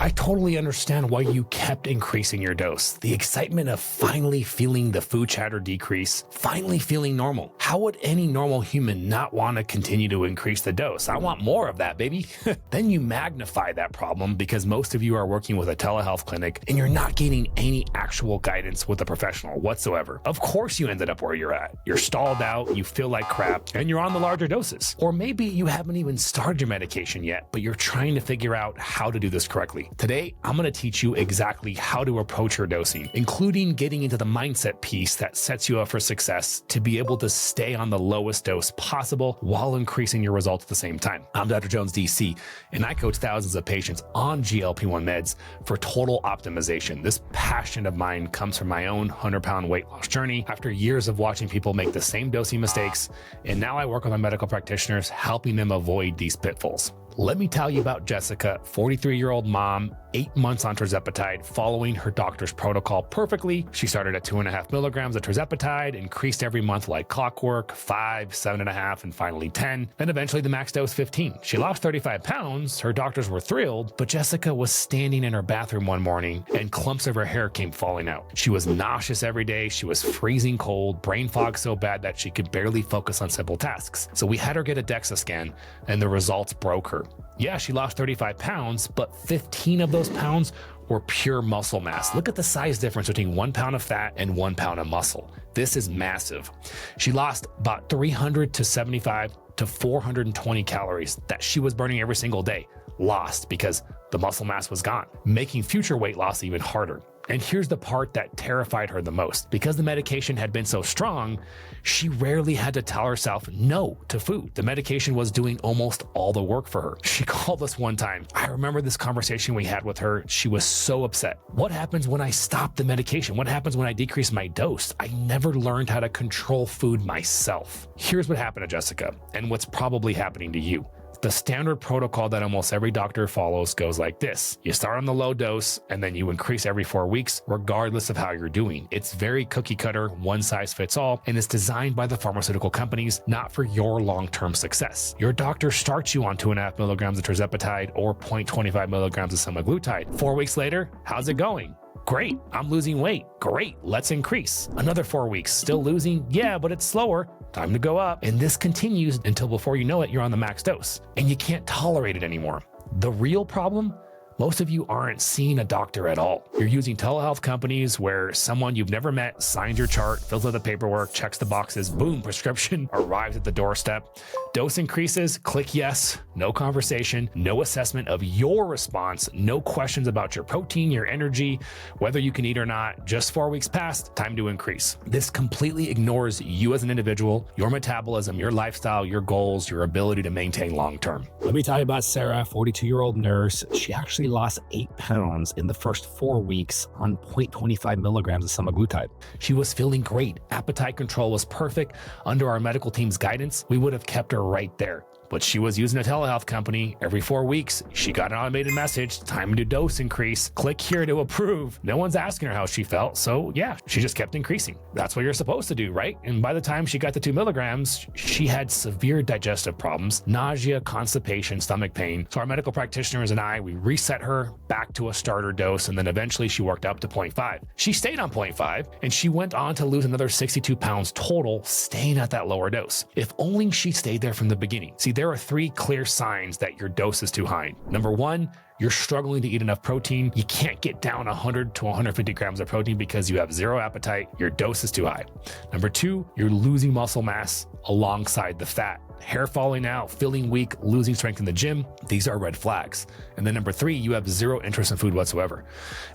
I totally understand why you kept increasing your dose. The excitement of finally feeling the food chatter decrease, finally feeling normal. How would any normal human not want to continue to increase the dose? I want more of that, baby. Then you magnify that problem because most of you are working with a telehealth clinic and you're not getting any actual guidance with a professional whatsoever. Of course you ended up where you're at. You're stalled out, you feel like crap, and you're on the larger doses. Or maybe you haven't even started your medication yet, but you're trying to figure out how to do this correctly. Today, I'm going to teach you exactly how to approach your dosing, including getting into the mindset piece that sets you up for success to be able to stay on the lowest dose possible while increasing your results at the same time. I'm Dr. Jones DC, and I coach thousands of patients on GLP-1 meds for total optimization. This passion of mine comes from my own 100-pound weight loss journey after years of watching people make the same dosing mistakes, and now I work with my medical practitioners helping them avoid these pitfalls. Let me tell you about Jessica, 43-year-old mom, 8 months on tirzepatide, following her doctor's protocol perfectly. She started at 2.5 milligrams of tirzepatide, increased every month like clockwork, 5, 7.5, and finally 10. Then eventually the max dose 15. She lost 35 pounds. Her doctors were thrilled, but Jessica was standing in her bathroom one morning and clumps of her hair came falling out. She was nauseous every day. She was freezing cold, brain fog so bad that she could barely focus on simple tasks. So we had her get a DEXA scan and the results broke her. Yeah, she lost 35 pounds, but 15 of those pounds were pure muscle mass. Look at the size difference between 1 pound of fat and 1 pound of muscle. This is massive. She lost about 300 to 75 to 420 calories that she was burning every single day, lost because the muscle mass was gone, making future weight loss even harder. And here's the part that terrified her the most. Because the medication had been so strong, she rarely had to tell herself no to food. The medication was doing almost all the work for her. She called us one time. I remember this conversation we had with her. She was so upset. What happens when I stop the medication? What happens when I decrease my dose? I never learned how to control food myself. Here's what happened to Jessica, and what's probably happening to you. The standard protocol that almost every doctor follows goes like this. You start on the low dose and then you increase every 4 weeks, regardless of how you're doing. It's very cookie cutter, one size fits all, and it's designed by the pharmaceutical companies, not for your long-term success. Your doctor starts you on 2.5 milligrams of tirzepatide or 0.25 milligrams of semaglutide. 4 weeks later, how's it going? Great, I'm losing weight. Great, let's increase. Another 4 weeks, still losing? Yeah, but it's slower. Time to go up. And this continues until before you know it, you're on the max dose and you can't tolerate it anymore. The real problem? Most of you aren't seeing a doctor at all. You're using telehealth companies where someone you've never met signs your chart, fills out the paperwork, checks the boxes, boom, prescription arrives at the doorstep. Dose increases, click yes, no conversation, no assessment of your response, no questions about your protein, your energy, whether you can eat or not. Just 4 weeks passed, time to increase. This completely ignores you as an individual, your metabolism, your lifestyle, your goals, your ability to maintain long-term. Let me tell you about Sarah, 42-year-old nurse. She actually lost 8 pounds in the first 4 weeks on 0.25 milligrams of semaglutide. She was feeling great. Appetite control was perfect. Under our medical team's guidance, we would have kept her right there. But she was using a telehealth company. Every 4 weeks, she got an automated message, time to dose increase, click here to approve. No one's asking her how she felt, so yeah, she just kept increasing. That's what you're supposed to do, right? And by the time she got to 2 milligrams, she had severe digestive problems, nausea, constipation, stomach pain. So our medical practitioners and I, we reset her back to a starter dose, and then eventually she worked up to 0.5. She stayed on 0.5, and she went on to lose another 62 pounds total, staying at that lower dose. If only she stayed there from the beginning. See, there are 3 clear signs that your dose is too high. Number 1, you're struggling to eat enough protein. You can't get down 100 to 150 grams of protein because you have 0 appetite. Your dose is too high. Number 2, you're losing muscle mass alongside the fat. Hair falling out, feeling weak, losing strength in the gym. These are red flags. And then number 3, you have 0 interest in food whatsoever.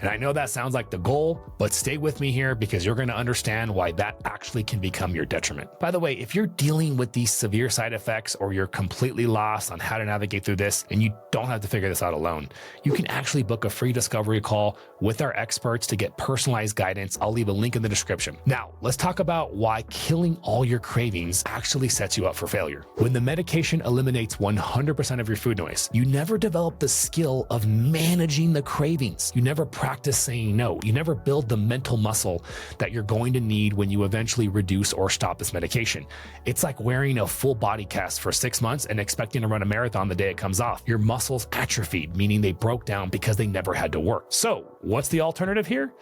And I know that sounds like the goal, but stay with me here because you're going to understand why that actually can become your detriment. By the way, if you're dealing with these severe side effects or you're completely lost on how to navigate through this and you don't have to figure this out alone, you can actually book a free discovery call with our experts to get personalized guidance. I'll leave a link in the description. Now, let's talk about why killing all your cravings actually sets you up for failure. When the medication eliminates 100% of your food noise, you never develop the skill of managing the cravings. You never practice saying no. You never build the mental muscle that you're going to need when you eventually reduce or stop this medication. It's like wearing a full body cast for 6 months and expecting to run a marathon the day it comes off. Your muscles atrophied, meaning they broke down because they never had to work. So what's the alternative here?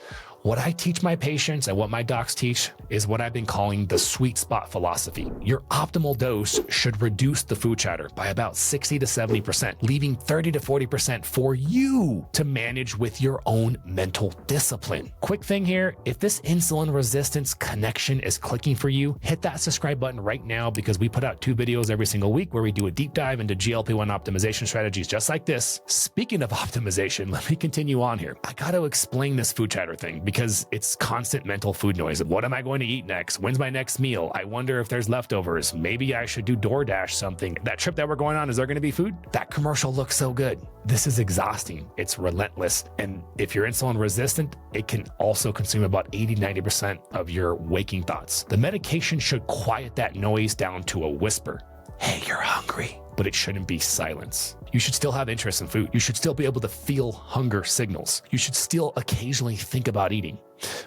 What I teach my patients and what my docs teach is what I've been calling the sweet spot philosophy. Your optimal dose should reduce the food chatter by about 60 to 70%, leaving 30 to 40% for you to manage with your own mental discipline. Quick thing here, if this insulin resistance connection is clicking for you, hit that subscribe button right now because we put out 2 videos every single week where we do a deep dive into GLP-1 optimization strategies just like this. Speaking of optimization, let me continue on here. I got to explain this food chatter thing because it's constant mental food noise. What am I going to eat next? When's my next meal? I wonder if there's leftovers. Maybe I should do DoorDash something. That trip that we're going on, is there going to be food? That commercial looks so good. This is exhausting. It's relentless. And if you're insulin resistant, it can also consume about 80-90% of your waking thoughts. The medication should quiet that noise down to a whisper. Hey, you're hungry. But it shouldn't be silence. You should still have interest in food. You should still be able to feel hunger signals. You should still occasionally think about eating.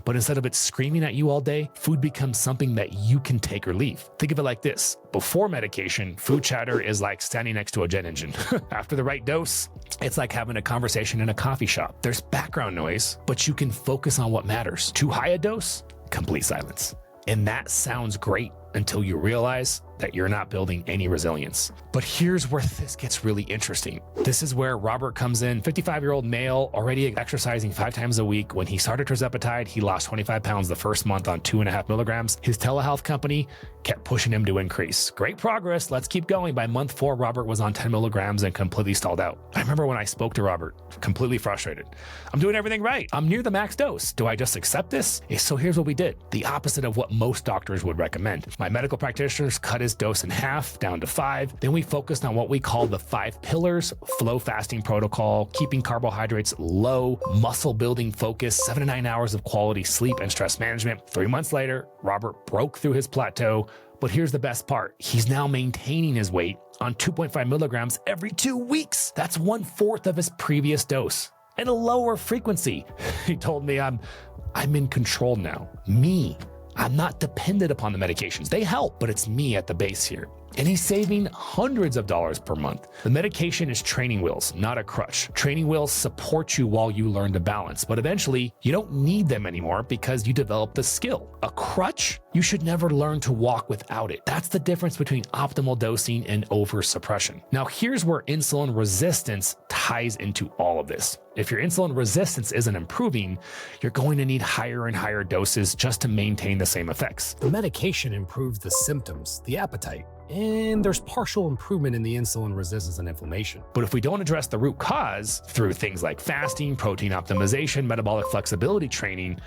But instead of it screaming at you all day, food becomes something that you can take or leave. Think of it like this. Before medication, food chatter is like standing next to a jet engine. After the right dose, it's like having a conversation in a coffee shop. There's background noise, but you can focus on what matters. Too high a dose, complete silence. And that sounds great until you realize that you're not building any resilience. But here's where this gets really interesting. This is where Robert comes in, 55-year-old male, already exercising 5 times a week. When he started tirzepatide, he lost 25 pounds the first month on 2.5 milligrams. His telehealth company kept pushing him to increase. Great progress, let's keep going. By month 4, Robert was on 10 milligrams and completely stalled out. I remember when I spoke to Robert, completely frustrated. I'm doing everything right. I'm near the max dose. Do I just accept this? So here's what we did. The opposite of what most doctors would recommend. My medical practitioners cut his dose in half down to 5. Then we focused on what we call the 5 pillars: flow fasting protocol, keeping carbohydrates low, muscle building focus, 7 to 9 hours of quality sleep, and stress management. 3 months later, Robert broke through his plateau. But here's the best part. He's now maintaining his weight on 2.5 milligrams every 2 weeks. That's 1/4 of his previous dose and a lower frequency. He told me I'm in control now. I'm not dependent upon the medications. They help, but it's me at the base here. And he's saving hundreds of dollars per month. The medication is training wheels, not a crutch. Training wheels support you while you learn to balance, but eventually you don't need them anymore because you develop the skill. A crutch, you should never learn to walk without it. That's the difference between optimal dosing and over suppression. Now here's where insulin resistance ties into all of this. If your insulin resistance isn't improving, you're going to need higher and higher doses just to maintain the same effects. The medication improves the symptoms, the appetite, and there's partial improvement in the insulin resistance and inflammation. But if we don't address the root cause through things like fasting, protein optimization, metabolic flexibility training,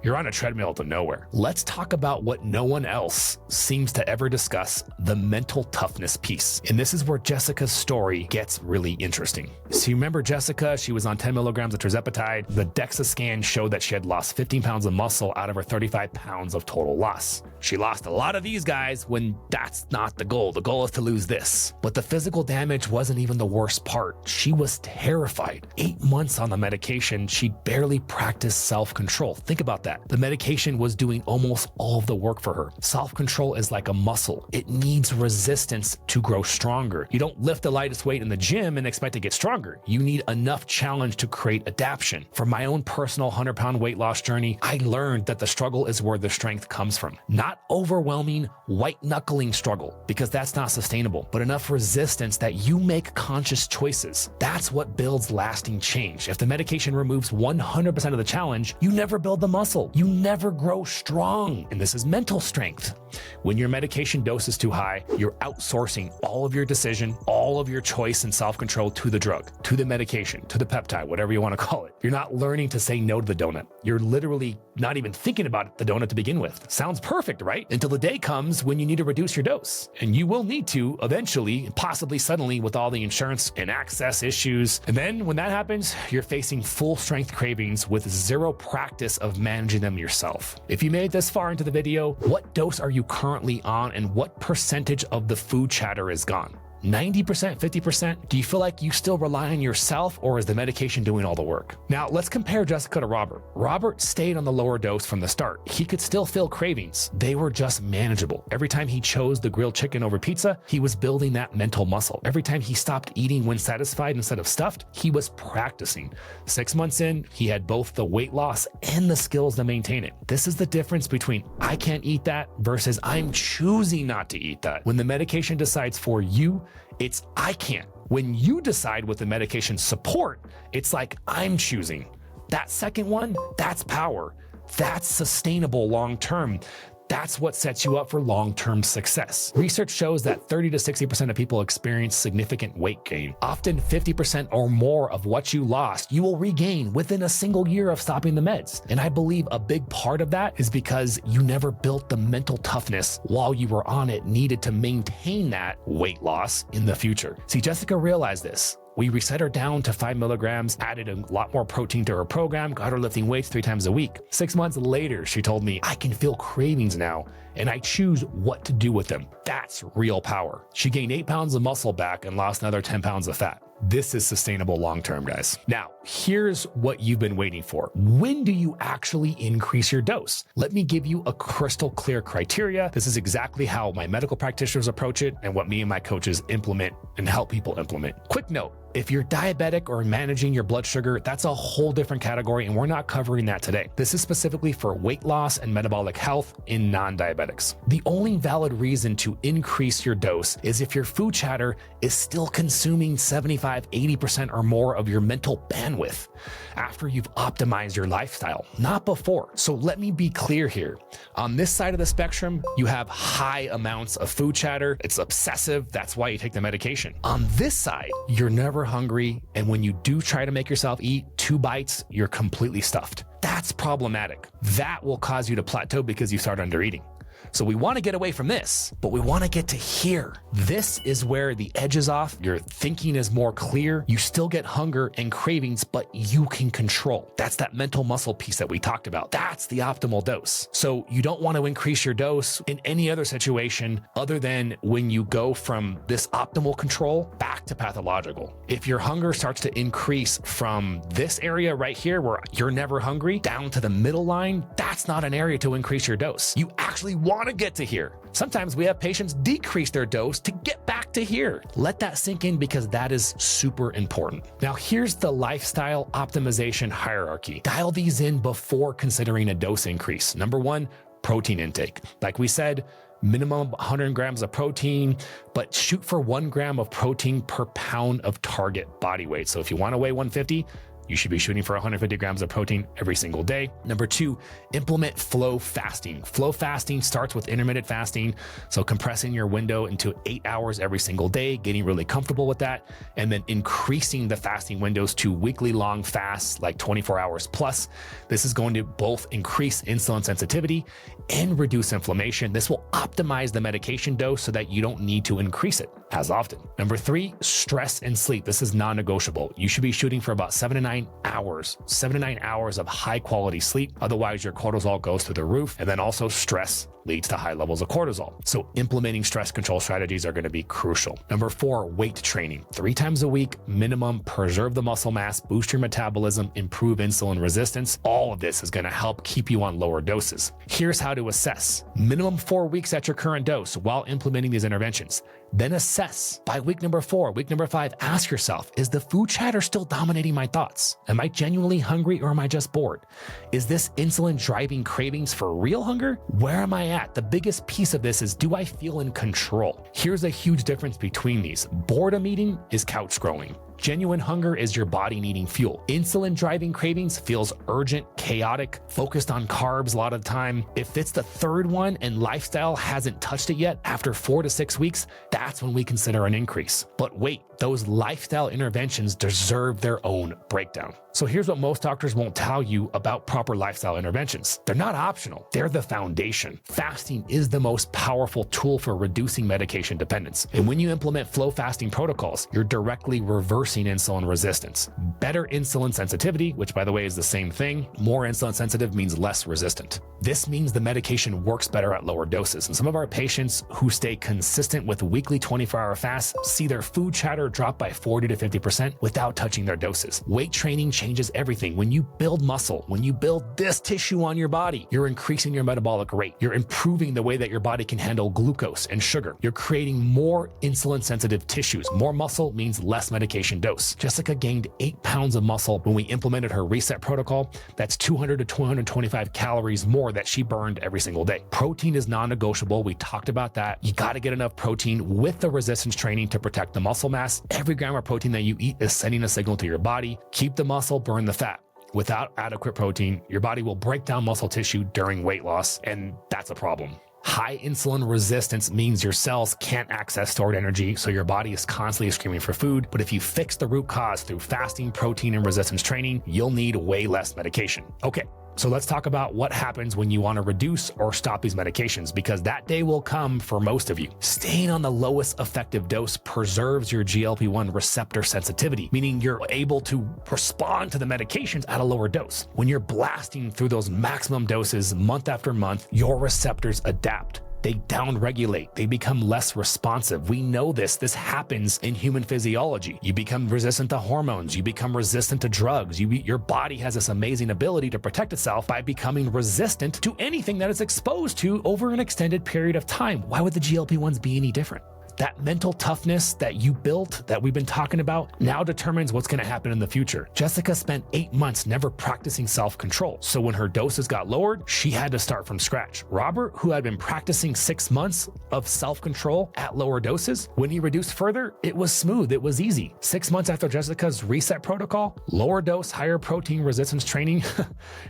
you're on a treadmill to nowhere. Let's talk about what no one else seems to ever discuss, the mental toughness piece. And this is where Jessica's story gets really interesting. So you remember Jessica, she was on 10 milligrams of tirzepatide. The DEXA scan showed that she had lost 15 pounds of muscle out of her 35 pounds of total loss. She lost a lot of these guys when that's not the goal. The goal is to lose this. But the physical damage wasn't even the worst part. She was terrified. 8 months on the medication, she barely practiced self-control. Think about that. The medication was doing almost all of the work for her. Self-control is like a muscle. It needs resistance to grow stronger. You don't lift the lightest weight in the gym and expect to get stronger. You need enough challenge to create adaptation. For my own personal 100-pound weight loss journey, I learned that the struggle is where the strength comes from. Not overwhelming, white-knuckling struggle, because that's not sustainable, but enough resistance that you make conscious choices. That's what builds lasting change. If the medication removes 100% of the challenge, you never build the muscle. You never grow strong. And this is mental strength. When your medication dose is too high, you're outsourcing all of your decision, all of your choice and self-control to the drug, to the medication, to the peptide, whatever you want to call it. You're not learning to say no to the donut. You're literally not even thinking about the donut to begin with. Sounds perfect, right? Until the day comes when you need to reduce your dose. And you will need to eventually, possibly suddenly, with all the insurance and access issues. And then when that happens, you're facing full strength cravings with zero practice of managing them yourself. If you made it this far into the video, what dose are you you currently on and what percentage of the food chatter is gone? 90%, 50%? Do you feel like you still rely on yourself, or is the medication doing all the work? Now, let's compare Jessica to Robert. Robert stayed on the lower dose from the start. He could still feel cravings. They were just manageable. Every time he chose the grilled chicken over pizza, he was building that mental muscle. Every time he stopped eating when satisfied instead of stuffed, he was practicing. 6 months in, he had both the weight loss and the skills to maintain it. This is the difference between I can't eat that versus I'm choosing not to eat that. When the medication decides for you, it's I can't. When you decide with the medication support, it's like I'm choosing. That second one, that's power. That's sustainable long term. That's what sets you up for long-term success. Research shows that 30 to 60% of people experience significant weight gain. Often 50% or more of what you lost, you will regain within a single year of stopping the meds. And I believe a big part of that is because you never built the mental toughness while you were on it needed to maintain that weight loss in the future. See, Jessica realized this. We reset her down to 5 milligrams, added a lot more protein to her program, got her lifting weights 3 times a week. 6 months later, she told me, I can feel cravings now, and I choose what to do with them. That's real power. She gained 8 pounds of muscle back and lost another 10 pounds of fat. This is sustainable long-term, guys. Now, here's what you've been waiting for. When do you actually increase your dose? Let me give you a crystal clear criteria. This is exactly how my medical practitioners approach it and what me and my coaches implement and help people implement. Quick note. If you're diabetic or managing your blood sugar, that's a whole different category, and we're not covering that today. This is specifically for weight loss and metabolic health in non-diabetics. The only valid reason to increase your dose is if your food chatter is still consuming 75, 80% or more of your mental bandwidth after you've optimized your lifestyle, not before. So let me be clear here. On this side of the spectrum, you have high amounts of food chatter. It's obsessive. That's why you take the medication. On this side, you're never hungry, and when you do try to make yourself eat 2 bites, you're completely stuffed. That's problematic. That will cause you to plateau because you start under eating. So we want to get away from this, but we want to get to here. This is where the edge is off. Your thinking is more clear. You still get hunger and cravings, but you can control. That's that mental muscle piece that we talked about. That's the optimal dose. So you don't want to increase your dose in any other situation other than when you go from this optimal control back to pathological. If your hunger starts to increase from this area right here where you're never hungry down to the middle line, that's not an area to increase your dose. You actually want to get to here. Sometimes we have patients decrease their dose to get back to here. Let that sink in because that is super important. Now, here's the lifestyle optimization hierarchy. Dial these in before considering a dose increase. Number 1, protein intake. Like we said, minimum 100 grams of protein, but shoot for 1 gram of protein per pound of target body weight. So if you want to weigh 150, you should be shooting for 150 grams of protein every single day. Number 2, implement flow fasting. Flow fasting starts with intermittent fasting, so compressing your window into 8 hours every single day, getting really comfortable with that, and then increasing the fasting windows to weekly long fasts, like 24 hours plus. This is going to both increase insulin sensitivity and reduce inflammation. This will optimize the medication dose so that you don't need to increase it as often. Number 3, stress and sleep. This is non-negotiable. You should be shooting for about 7 to 9 hours, 7 to 9 hours of high quality sleep. Otherwise, your cortisol goes through the roof. And then also stress leads to high levels of cortisol. So implementing stress control strategies are going to be crucial. Number 4, weight training. 3 times a week, minimum, preserve the muscle mass, boost your metabolism, improve insulin resistance. All of this is going to help keep you on lower doses. Here's how to assess. Minimum 4 weeks at your current dose while implementing these interventions. Then assess. By week number 4, week number 5, ask yourself, is the food chatter still dominating my thoughts? Am I genuinely hungry or am I just bored? Is this insulin driving cravings for real hunger? Where am I at? The biggest piece of this is, do I feel in control? Here's a huge difference between these. Boredom eating is couch scrolling. Genuine hunger is your body needing fuel. Insulin driving cravings feels urgent, chaotic, focused on carbs a lot of the time. If it's the third one and lifestyle hasn't touched it yet, after 4 to 6 weeks, that's when we consider an increase. But wait, those lifestyle interventions deserve their own breakdown. So here's what most doctors won't tell you about proper lifestyle interventions. They're not optional. They're the foundation. Fasting is the most powerful tool for reducing medication dependence. And when you implement flow fasting protocols, you're directly reversing reversing insulin resistance. Better insulin sensitivity, which by the way is the same thing. More insulin sensitive means less resistant. This means the medication works better at lower doses. And some of our patients who stay consistent with weekly 24-hour fasts see their food chatter drop by 40 to 50% without touching their doses. Weight training changes everything. When you build muscle, when you build this tissue on your body, you're increasing your metabolic rate. You're improving the way that your body can handle glucose and sugar. You're creating more insulin sensitive tissues. More muscle means less medication dose. Jessica gained 8 pounds of muscle when we implemented her reset protocol. That's 200 to 225 calories more that she burned every single day. Protein is non-negotiable. We talked about that. You got to get enough protein with the resistance training to protect the muscle mass. Every gram of protein that you eat is sending a signal to your body. Keep the muscle, burn the fat. Without adequate protein, your body will break down muscle tissue during weight loss, and that's a problem. High insulin resistance means your cells can't access stored energy, so your body is constantly screaming for food. But if you fix the root cause through fasting, protein, and resistance training, you'll need way less medication. Okay. So let's talk about what happens when you want to reduce or stop these medications, because that day will come for most of you. Staying on the lowest effective dose preserves your GLP-1 receptor sensitivity, meaning you're able to respond to the medications at a lower dose. When you're blasting through those maximum doses month after month, your receptors adapt. They downregulate, they become less responsive. We know this happens in human physiology. You become resistant to hormones, you become resistant to drugs. Your body has this amazing ability to protect itself by becoming resistant to anything that it's exposed to over an extended period of time. Why would the GLP-1s be any different? That mental toughness that you built, that we've been talking about, now determines what's going to happen in the future. Jessica spent 8 months never practicing self-control. So when her doses got lowered, she had to start from scratch. Robert, who had been practicing 6 months of self-control at lower doses, when he reduced further, it was smooth, it was easy. 6 months after Jessica's reset protocol, lower dose, higher protein resistance training,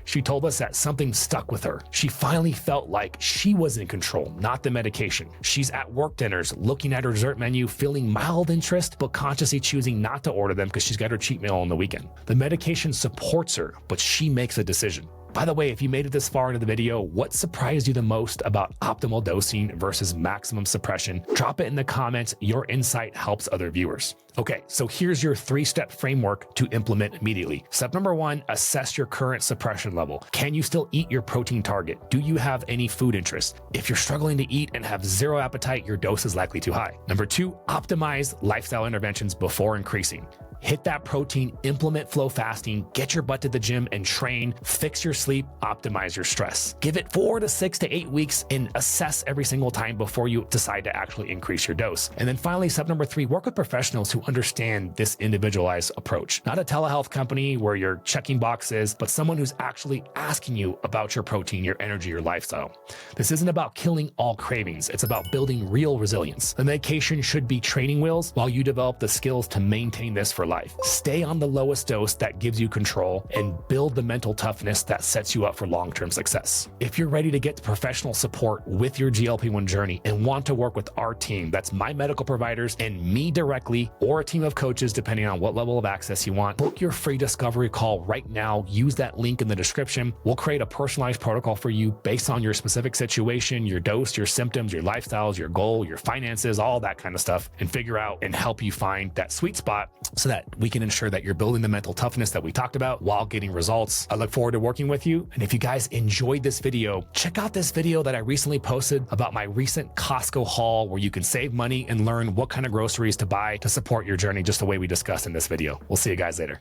she told us that something stuck with her. She finally felt like she was in control, not the medication. She's at work dinners, looking at her dessert menu, feeling mild interest, but consciously choosing not to order them because she's got her cheat meal on the weekend. The medication supports her, but she makes a decision. By the way, if you made it this far into the video, what surprised you the most about optimal dosing versus maximum suppression? Drop it in the comments. Your insight helps other viewers. Okay, so here's your 3-step framework to implement immediately. Step number 1, assess your current suppression level. Can you still eat your protein target? Do you have any food interest? If you're struggling to eat and have zero appetite, your dose is likely too high. Number 2, optimize lifestyle interventions before increasing. Hit that protein, implement flow fasting, get your butt to the gym and train, fix your sleep, optimize your stress. Give it 4 to 6 to 8 weeks and assess every single time before you decide to actually increase your dose. And then finally, step number 3, work with professionals who understand this individualized approach. Not a telehealth company where you're checking boxes, but someone who's actually asking you about your protein, your energy, your lifestyle. This isn't about killing all cravings. It's about building real resilience. The medication should be training wheels while you develop the skills to maintain this for life. Stay on the lowest dose that gives you control and build the mental toughness that sets you up for long-term success. If you're ready to get professional support with your GLP-1 journey and want to work with our team, that's my medical providers and me directly, or a team of coaches, depending on what level of access you want, book your free discovery call right now. Use that link in the description. We'll create a personalized protocol for you based on your specific situation, your dose, your symptoms, your lifestyles, your goal, your finances, all that kind of stuff, and figure out and help you find that sweet spot so that we can ensure that you're building the mental toughness that we talked about while getting results. I look forward to working with you. And if you guys enjoyed this video, check out this video that I recently posted about my recent Costco haul where you can save money and learn what kind of groceries to buy to support your journey just the way we discussed in this video. We'll see you guys later.